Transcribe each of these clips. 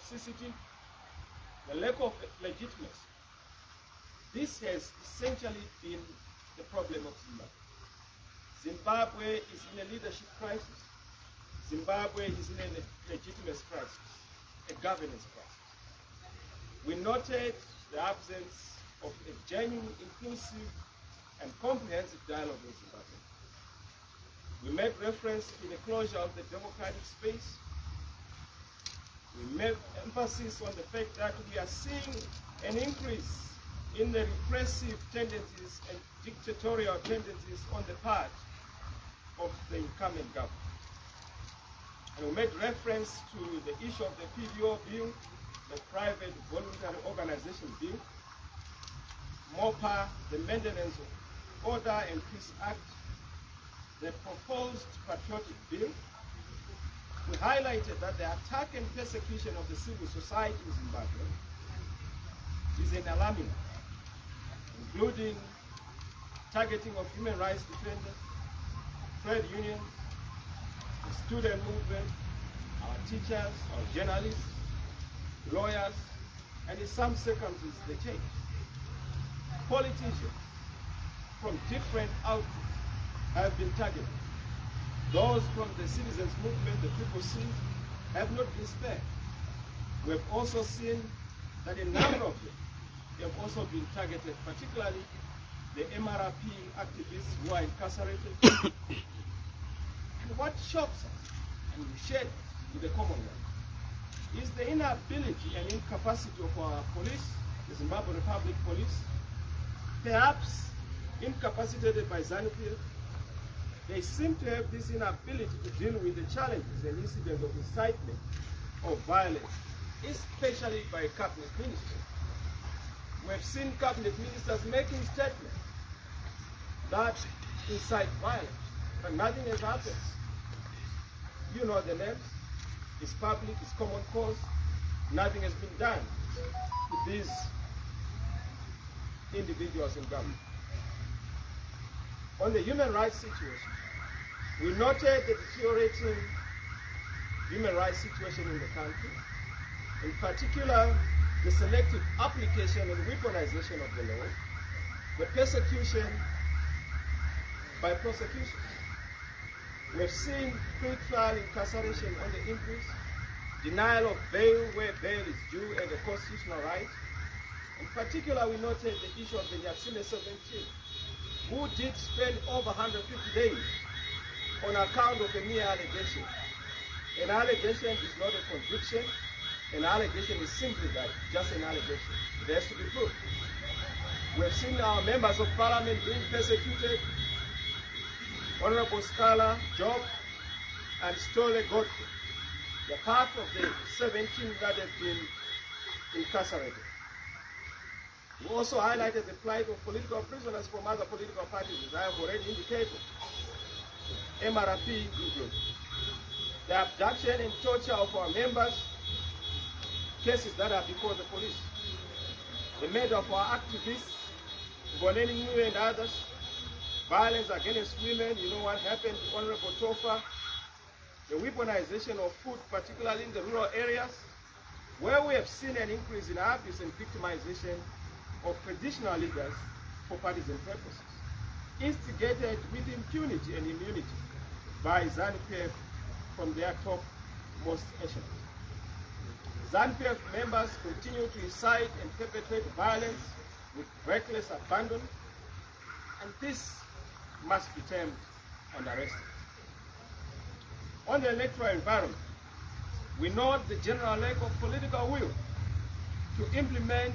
toxicity, the lack of legitimacy. This has essentially been the problem of Zimbabwe. Zimbabwe is in a leadership crisis. Zimbabwe is in a legitimacy crisis, a governance crisis. We noted the absence of a genuine, inclusive, and comprehensive dialogue in Zimbabwe. We made reference to the closure of the democratic space. We made emphasis on the fact that we are seeing an increase in the repressive tendencies and dictatorial tendencies on the part of the incumbent government. And we made reference to the issue of the PVO bill, the Private Voluntary Organization Bill, MOPA, the Maintenance of Order and Peace Act, the proposed Patriotic Bill. We highlighted that the attack and persecution of the civil society in Zimbabwe is an alarming, including targeting of human rights defenders, trade unions, the student movement, our teachers, our journalists, lawyers, and in some circumstances the church. Politicians from different outfits have been targeted. Those from the citizens movement, the People C, have not been spared. We have also seen that a number of them have also been targeted, particularly the MRP activists who are incarcerated. And what shocks us and we shared with the Commonwealth is the inability and incapacity of our police, the Zimbabwe Republic Police, perhaps incapacitated by ZANU-PF. They seem to have this inability to deal with the challenges and incidents of incitement of violence, especially by cabinet ministers. We have seen cabinet ministers making statements that incite violence, but nothing has happened. You know the names. It's public, it's common cause. Nothing has been done to these individuals in government. On the human rights situation, we noted the deteriorating human rights situation in the country, in particular the selective application and weaponization of the law, the persecution by prosecution. We have seen pre-trial incarceration on the increase, denial of bail where bail is due and a constitutional right. In particular, we noted the issue of the Nyatsime 17, who did spend over 150 days on account of a mere allegation. An allegation is not a conviction. An allegation is simply that, just an allegation. It has to be proved. We have seen our members of parliament being persecuted. Honorable Scholar Job and Stole Godfrey. They're part of the 17 that have been incarcerated. We also highlighted the plight of political prisoners from other political parties, as I have already indicated, MRP included. The abduction and torture of our members, cases that are before the police. The murder of our activists, Boneni Ngu and others, violence against women, you know what happened to Honorable Tofa, the weaponization of food, particularly in the rural areas, where we have seen an increase in abuse and victimization of traditional leaders for partisan purposes, instigated with impunity and immunity by ZANU-PF from their topmost echelons. ZANU-PF members continue to incite and perpetrate violence with reckless abandon, and this must be termed unarrested. On the electoral environment, we note the general lack of political will to implement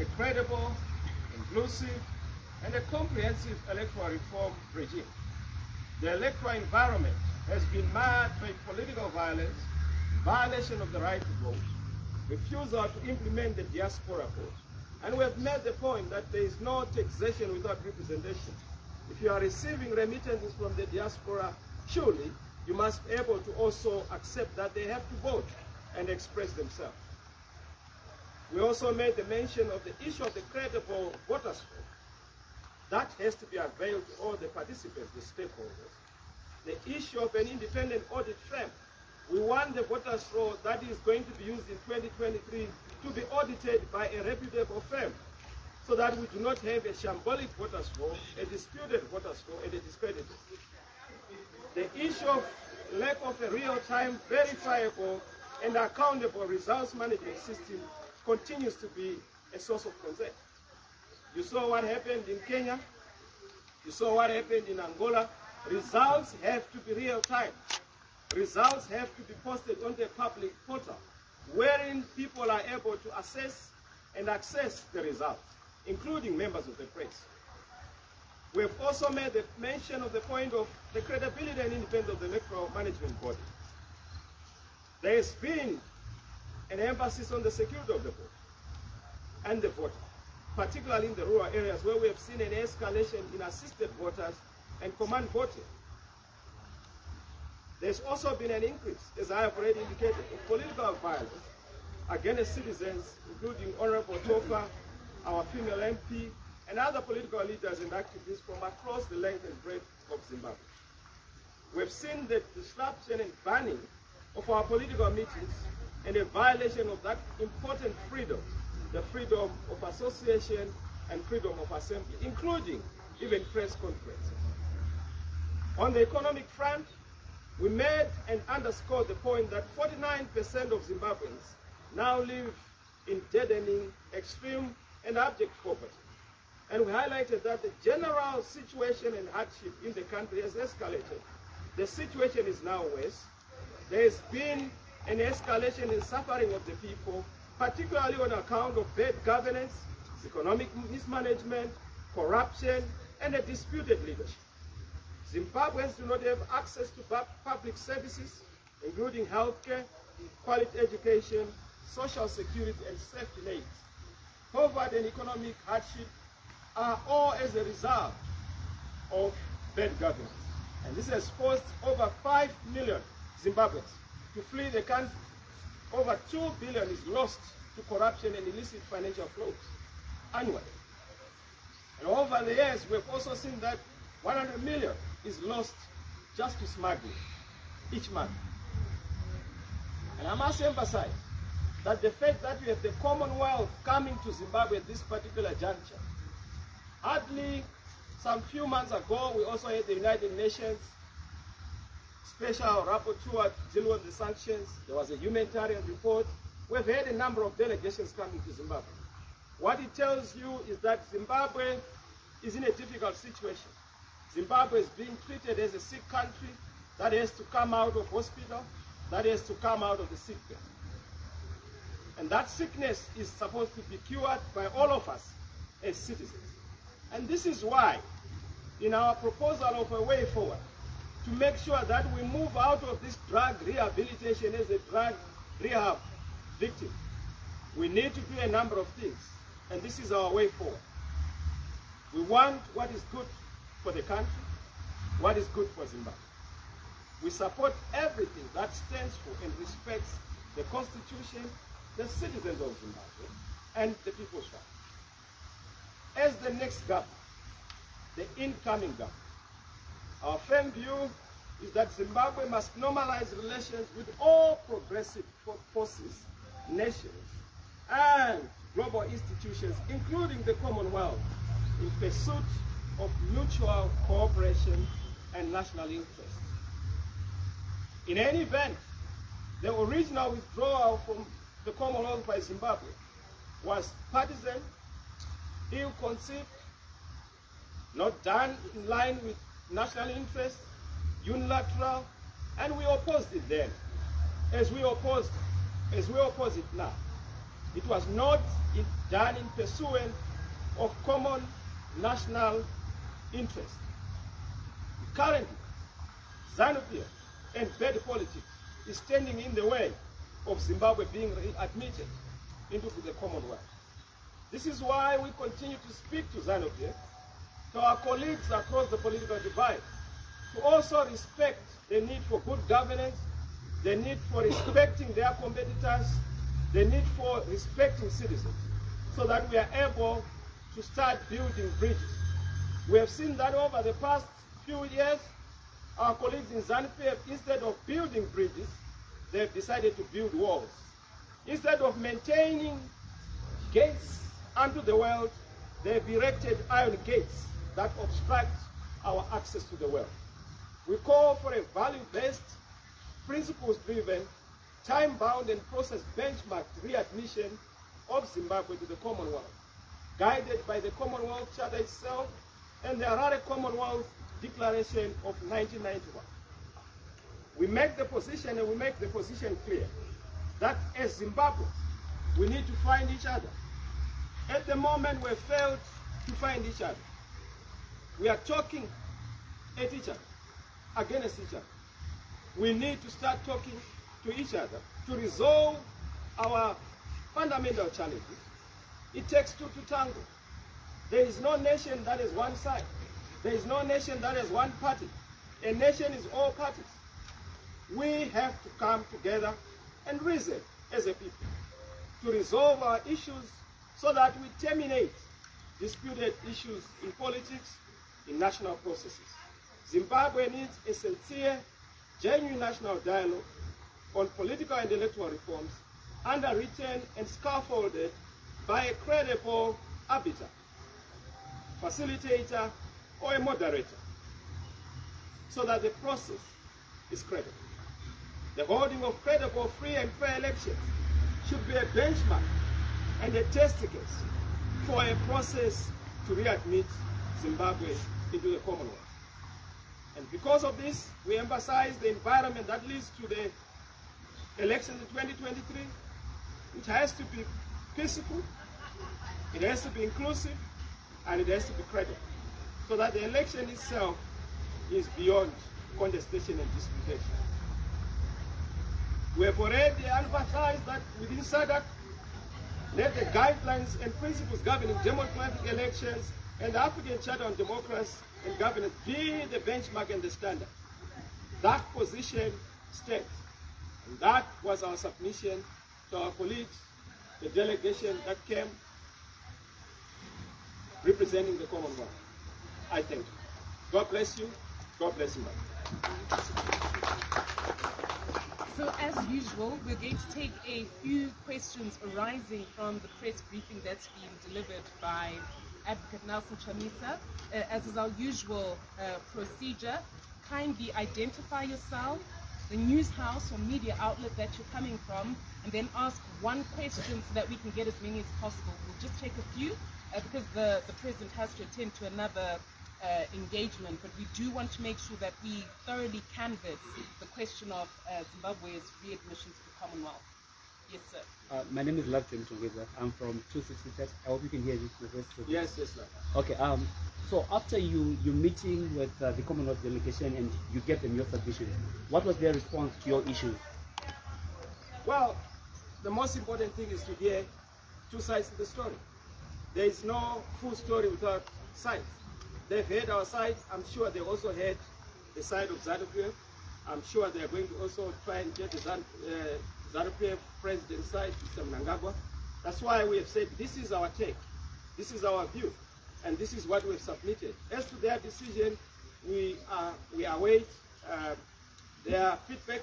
a credible, inclusive, and a comprehensive electoral reform regime. The electoral environment has been marred by political violence, violation of the right to vote, refusal to implement the diaspora vote. And we have made the point that there is no taxation without representation. If you are receiving remittances from the diaspora, surely you must be able to also accept that they have to vote and express themselves. We also made the mention of the issue of the credible voters vote. That has to be availed to all the participants, the stakeholders. The issue of an independent audit firm We want the voters' roll that is going to be used in 2023 to be audited by a reputable firm, so that we do not have a shambolic voters' roll, a disputed voters' roll, and a discredited. The issue of lack of a real-time, verifiable, and accountable results management system continues to be a source of concern. You saw what happened in Kenya. You saw what happened in Angola. Results have to be real-time. Results have to be posted on the public portal, wherein people are able to assess and access the results, including members of the press. We have also made the mention of the point of the credibility and independence of the electoral management body. There has been an emphasis on the security of the vote and the voter, particularly in the rural areas where we have seen an escalation in assisted voters and command voting. There's also been an increase, as I have already indicated, of political violence against citizens, including Honorable Tofa, our female MP, and other political leaders and activists from across the length and breadth of Zimbabwe. We've seen the disruption and banning of our political meetings and a violation of that important freedom, the freedom of association and freedom of assembly, including even press conferences. On the economic front, we made and underscored the point that 49% of Zimbabweans now live in deadening, extreme, and abject poverty. And we highlighted that the general situation and hardship in the country has escalated. The situation is now worse. There has been an escalation in suffering of the people, particularly on account of bad governance, economic mismanagement, corruption, and a disputed leadership. Zimbabweans do not have access to public services, including healthcare, quality education, social security, and safety nets. Poverty and economic hardship are all as a result of bad governance. And this has forced over 5 million Zimbabweans to flee the country. Over 2 billion is lost to corruption and illicit financial flows annually. And over the years, we've also seen that 100 million is lost just to smuggling each month. And I must emphasize that the fact that we have the Commonwealth coming to Zimbabwe at this particular juncture, hardly some few months ago, we also had the United Nations Special Rapporteur to deal with the sanctions. There was a humanitarian report. We've had a number of delegations coming to Zimbabwe. What it tells you is that Zimbabwe is in a difficult situation. Zimbabwe is being treated as a sick country that has to come out of hospital, that has to come out of the sick bed. And that sickness is supposed to be cured by all of us as citizens. And this is why, in our proposal of a way forward, to make sure that we move out of this drug rehabilitation as a drug rehab victim, we need to do a number of things. And this is our way forward. We want what is good for the country, what is good for Zimbabwe. We support everything that stands for and respects the Constitution, the citizens of Zimbabwe, and the people's right. As the next government, the incoming government, our firm view is that Zimbabwe must normalize relations with all progressive forces, nations, and global institutions, including the Commonwealth, in pursuit of mutual cooperation and national interest. In any event, the original withdrawal from the Commonwealth by Zimbabwe was partisan, ill-conceived, not done in line with national interest, unilateral, and we opposed it then, as we oppose it now. It was not done in pursuit of common national interest. Currently, xenophobia and bad politics is standing in the way of Zimbabwe being admitted into the Commonwealth. This is why we continue to speak to xenophobia, to our colleagues across the political divide, to also respect the need for good governance, the need for respecting their competitors, the need for respecting citizens, so that we are able to start building bridges. We have seen that over the past few years, our colleagues in ZANU-PF, instead of building bridges, they've decided to build walls. Instead of maintaining gates unto the world, they've erected iron gates that obstruct our access to the world. We call for a value-based, principles-driven, time-bound and process-benchmarked readmission of Zimbabwe to the Commonwealth, guided by the Commonwealth Charter itself and the Harare Commonwealth Declaration of 1991. We make the position, and we make the position clear, that as Zimbabwe, we need to find each other. At the moment, we've failed to find each other. We are talking at each other, against each other. We need to start talking to each other to resolve our fundamental challenges. It takes two to tango. There is no nation that is one side. There is no nation that is one party. A nation is all parties. We have to come together and reason as a people to resolve our issues so that we terminate disputed issues in politics, in national processes. Zimbabwe needs a sincere, genuine national dialogue on political and electoral reforms, underwritten and scaffolded by a credible arbiter, facilitator, or a moderator, so that the process is credible. The holding of credible, free and fair elections should be a benchmark and a test case for a process to readmit Zimbabwe into the Commonwealth. And because of this, we emphasize the environment that leads to the elections in 2023, which has to be peaceful, it has to be inclusive, and it has to be credible, so that the election itself is beyond contestation and disputation. We have already emphasized that within SADC, let the guidelines and principles governing democratic elections and the African Charter on Democracy and Governance be the benchmark and the standard. That position stands. And that was our submission to our colleagues, the delegation that came representing the Commonwealth. I thank you. God bless you. God bless Zimbabwe. So as usual, we're going to take a few questions arising from the press briefing that's been delivered by Advocate Nelson Chamisa. As is our usual procedure, kindly identify yourself, the news house or media outlet that you're coming from, and then ask one question so that we can get as many as possible. We'll just take a few because the president has to attend to another engagement, but we do want to make sure that we thoroughly canvass the question of Zimbabwe's readmission to the Commonwealth. Yes, sir. My name is Love Chamisa. I'm from 260 Tech. I hope you can hear me. Yes, sir. Okay. So after you meeting with the Commonwealth delegation and you gave them your submissions, what was their response to your issues? Well, the most important thing is to hear two sides to the story. There is no full story without sides. They've heard our side. I'm sure they also heard the side of ZANU-PF. I'm sure they are going to also try and get the ZANU-PF president side, Mr. Mnangagwa. That's why we have said this is our take, this is our view, and this is what we've submitted. As to their decision, we await their feedback,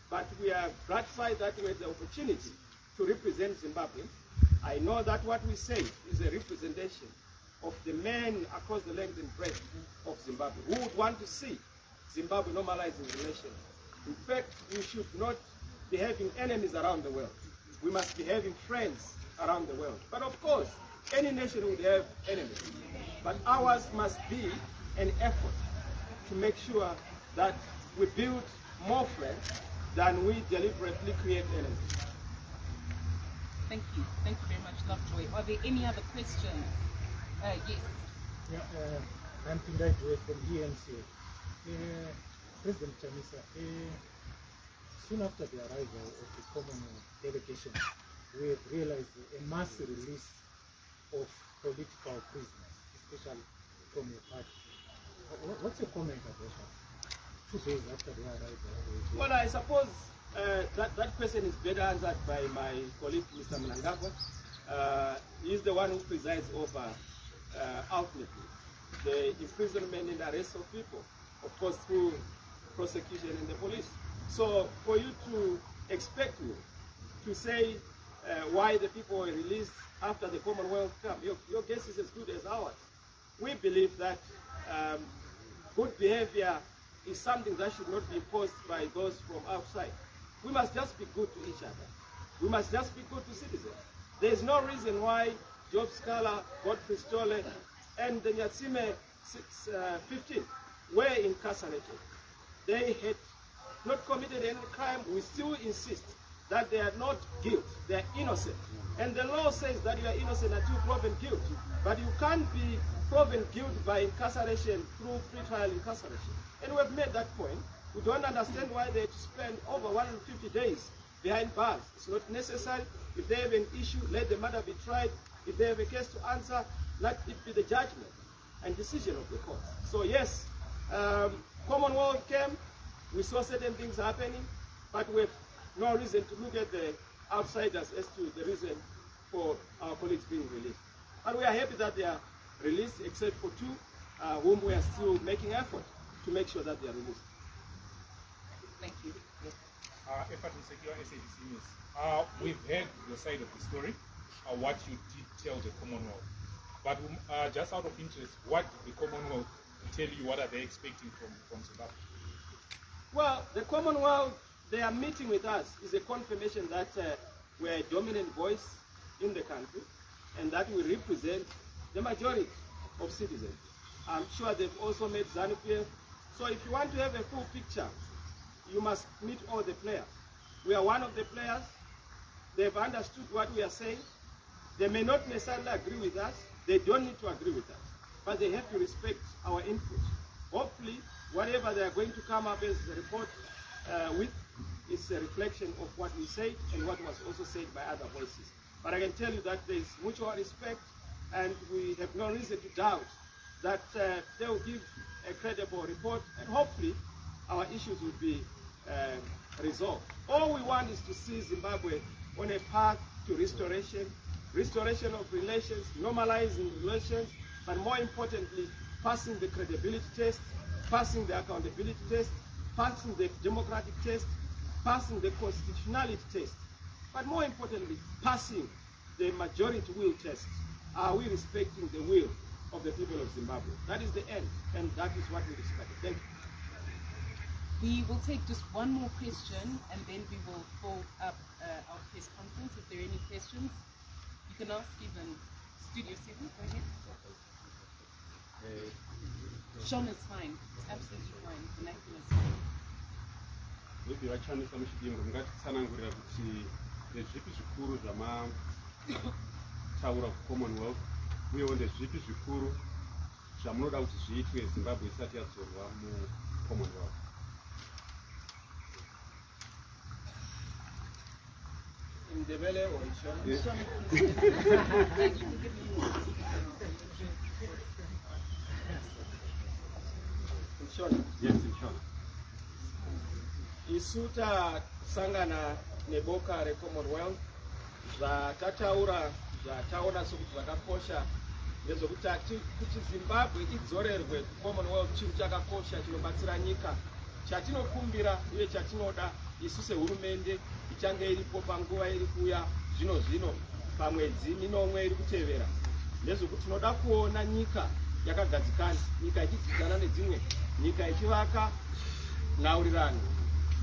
but we are gratified that we had the opportunity to represent Zimbabwe. I know that what we say is a representation of the men across the length and breadth of Zimbabwe who would want to see Zimbabwe normalizing relations. In fact, we should not be having enemies around the world. We must be having friends around the world. But of course, any nation would have enemies. But ours must be an effort to make sure that we build more friends than we deliberately create enemies. Thank you. Thank you very much, Lovejoy. Are there any other questions? Yes. Yeah, I'm Pindai from ENC. President Chamisa, soon after the arrival of the Commonwealth delegation, we have realized a mass release of political prisoners, especially from your party. What's your comment about that? 2 days after the arrival? Well, I suppose that question is better answered by my colleague, Mr. Mnangagwa. He's the one who presides over ultimately the imprisonment and arrest of people, of course through prosecution and the police. So for you to expect you to say why the people were released after the Commonwealth camp. Your guess is as good as ours. We believe that good behavior is something that should not be imposed by those from outside. We must just be good to each other. We must just be good to citizens. There is no reason why Job Scala, Godfrey Stolle, and the Nyatsime 15 were incarcerated. They had not committed any crime. We still insist that they are not guilty, they are innocent. And the law says that you are innocent until proven guilty. But you can't be proven guilty by incarceration through pre-trial incarceration. And we have made that point. We don't understand why they have to spend over 150 days behind bars. It's not necessary. If they have an issue, let the matter be tried. If they have a case to answer, let it be the judgment and decision of the court. So yes, Commonwealth came, we saw certain things happening, but we have no reason to look at the outsiders as to the reason for our colleagues being released. And we are happy that they are released, except for two, whom we are still making effort to make sure that they are released. Thank you. Yes. Effort to secure SABC News. We've heard your side of the story, what you did tell the Commonwealth. But just out of interest, what did the Commonwealth tell you? What are they expecting from Zimbabwe? Well, the Commonwealth, their meeting with us is a confirmation that we're a dominant voice in the country and that we represent the majority of citizens. I'm sure they've also met ZANU-PF. So if you want to have a full picture, you must meet all the players. We are one of the players. They've understood what we are saying. They may not necessarily agree with us. They don't need to agree with us. But they have to respect our input. Hopefully, whatever they are going to come up as a report with is a reflection of what we say and what was also said by other voices. But I can tell you that there is mutual respect, and we have no reason to doubt that they will give a credible report, and hopefully our issues will be resolved. All we want is to see Zimbabwe on a path to restoration of relations, normalizing relations, but more importantly, passing the credibility test, passing the accountability test, passing the democratic test, passing the constitutionality test, but more importantly, passing the majority will test. Are we respecting the will of the people of Zimbabwe? That is the end, and that is what we respect. Thank you. We will take just one more question, and then we will fold up our press conference. If there are any questions, you can ask even Studio 7. Go ahead. Sean is fine. It's absolutely fine. The national is fine. Maybe Chamisa muchidingo mungatitsanangurira kuti ndezvipi zvikuru zvamataura kuCommonwealth uyewo ndezvipi zvikuru zvamunoda kuti zviitwe Zimbabwe isati yadzorwa muCommonwealth. In Ndebele or in Shona? In Shona? Yes, in Shona. Isu tasangana neboka reCommonwealth zvatataura zvataona sokuti zvakakosha ndezvokuti kuti Zimbabwe idzorerwe kuCommonwealth chinhu chakakosha chinobatsira nyika. Chatinokumbira uye chatinoda isu sehurumende ichange iripo panguva iri kuuya zvino pamwedzi minomwe iri kutevera ndezvokuti tinoda kuona nyika yakagadzikana, nyika ichidzidzana nedzimwe, nyika ichivaka nhaurirano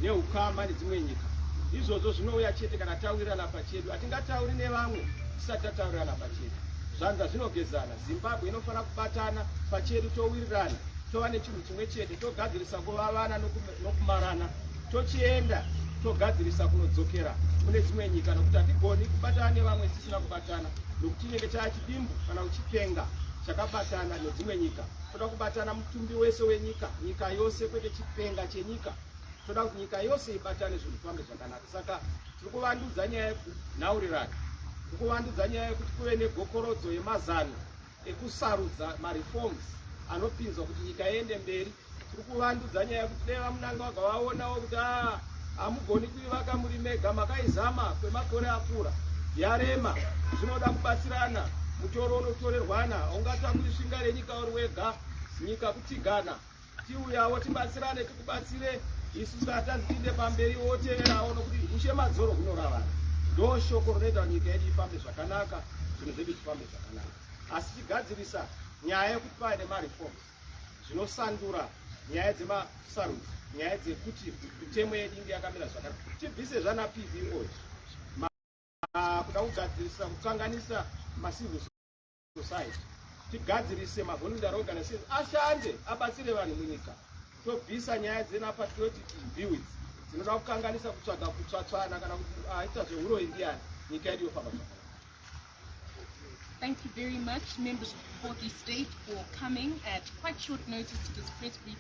neukama nedzimwe nyika. Izvozvo zvinouya chete kana taurirana pachedu. Hatingatauri nevamwe tisati tataurirana pachedu. Zvanza zvinogezana. Zimbabwe inofana kubatana pachedu, towirirana, tova nechinhu chimwe chete, togadzirisa kuvavana nokumarana, tochienda togadzirisa kunodzokera kune dzimwe nyika, nokuti hatigoni kubatana nevamwe tisina kubatana, nokuti chinenge chaachidimbu kana uchipenga chakabatana nedzimwe nyika. Toda kubatana mutumbi wese wenyika, nyika yose, kwete chipenga chenyika. Toda kuti nyika yose ibatane zvinhu zvifambe zvakanaka. Saka tiri kuvandudza nyaya yekunhaurirana, tiri kuvandudza nyaya yekuti kuve negokorodzo yemazano ekusarudza mareforms anopinzwa kuti nyika iende mberi. Tiri kuvandudza nyaya yekuti dai vamunanga vaga vaonawo kuti hamugoni kuivaka muri mega, makaizama kwemakore akura, yarema, zvinoda kubatsirana, mutoro unotorerwana, haungatakuri svinga renyika uri wega, nyika kutigana. Tiuyawo tibatsirane, tikubatsire isu kana tazipinde pamberi oteverawo nokuti ushe madzoro kunoravana ndo shoko rinoita kuti nyika yedu ifambe zvakanaka, zvinhu zvedu zvifambe zvakanaka. Asi tigadzirisa nyaya yekuti paine mareforms zvinosandura nyaya dzemasarudzo, nyaya dzekuti mitemo yedu inge yakamira zvakanaka, tibvise zvana PV ngozi kuda kugadzirisa kukanganisa macivil society, tigadzirise mavoluntary organizations ashande abatsire vanhu munyika, tobvisa nyaya dzenapatriotic views dzinoda kukanganisa kutsvaga kutsvatswana kana kuti aita zveuroyi ndiani, nyika yedu yofamba zvakanaka. Thank you very much, members of the Fourth Estate, for coming at quite short notice to this press briefing.